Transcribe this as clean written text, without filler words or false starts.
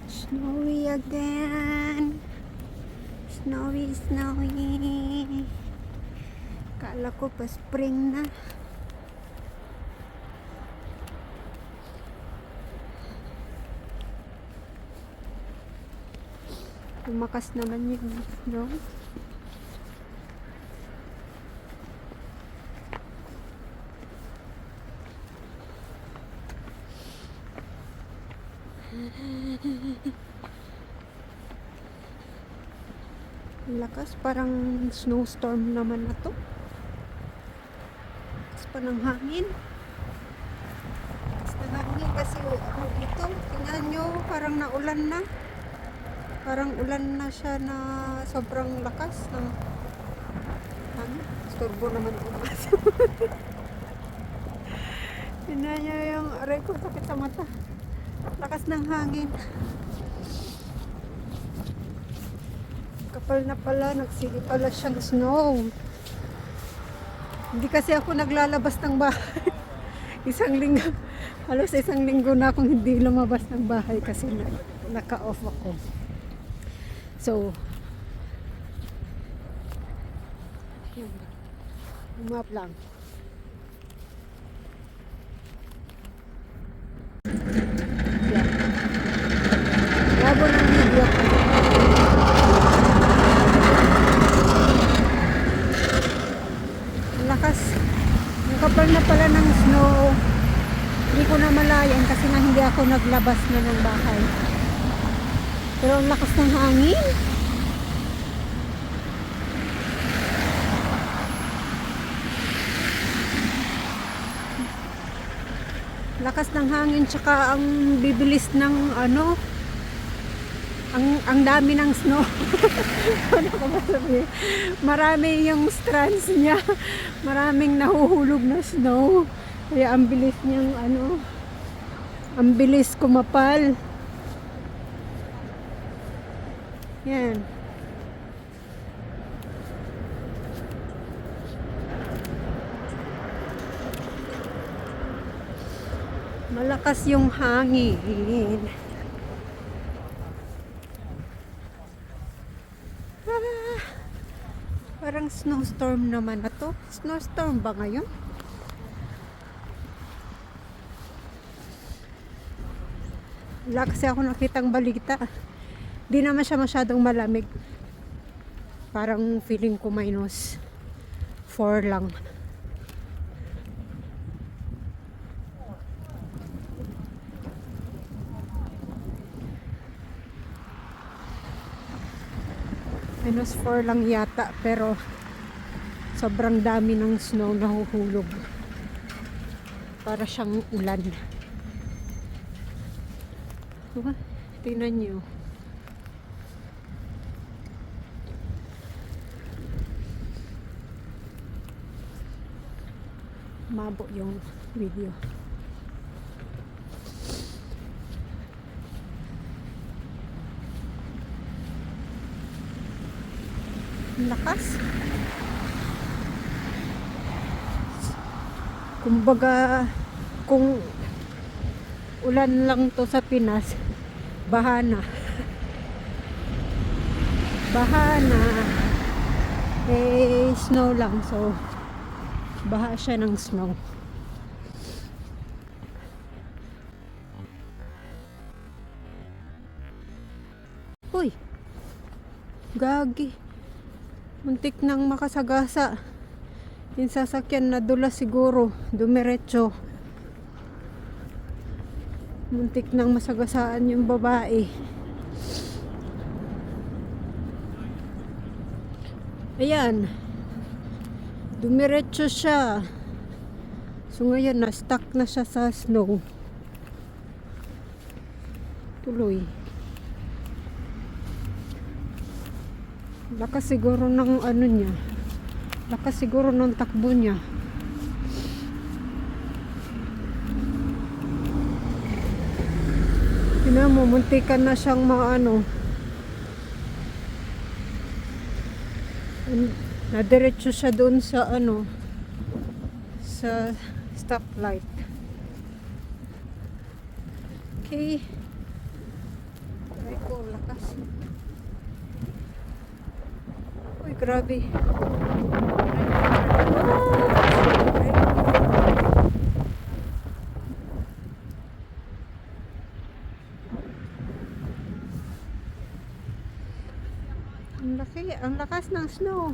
Snowy again. Snowy, snowy. Kala ko pa spring na. Tumakas naman yung snow. Lakas, parang snowstorm naman na to. Lakas pa ng hangin. Lakas ng hangin kasi dito, tingnan nyo, parang naulan na. Parang ulan na siya na sobrang lakas ng hangin. Storbo naman umas. Tingnan nyo yung aray ko, sakit sa mata. Lakas ng hangin. Kapal na pala, nagsili pala siyang snow. Hindi kasi ako naglalabas ng bahay. Isang linggo, halos isang linggo na akong hindi lumabas ng bahay kasi naka-off ako. So, umap lang. Yeah. Labo ng video ko. Lakas. Ang kapal na pala ng snow. Hindi ko na malayan kasi nga hindi ako naglabas na ng bahay. Pero ang lakas ng hangin. Lakas ng hangin tsaka ang bibilis ng ano. Ang dami ng snow. Ano ko ba sabihin? Marami yung strands niya. Maraming nahuhulog na snow. Kaya ang bilis niyang ano, ang bilis kumapal. Yan. Malakas yung hangin. Parang snowstorm naman na to. Snowstorm ba ngayon? Wala kasi ako nakitang balita. Di naman siya masyadong malamig. Parang feeling ko -4 lang. -4 lang yata, pero sobrang dami ng snow na nahuhulog. Para siyang ulan. Tingnan nyo. Mabo yung video. Lakas. Kumbaga, kung ulan lang to sa Pinas, bahana. Bahana. Eh, snow lang. So, baha siya ng snow. Uy! Gagi. Muntik nang makasagasa. Yung sasakyan na dula siguro, dumiretso. Muntik nang masagasaan yung babae. Ayan. Dumiretso siya. So ngayon, na-stuck na siya sa snow. Tuloy. Lakas siguro ng ano niya. Lakas siguro ng takbo niya. Tingnan mo, muntikan na siyang maano. Nadiretso siya doon sa ano, sa stoplight. Okay. Try ko, lakas. Uy, grabe. Ang laki, ang lakas ng snow.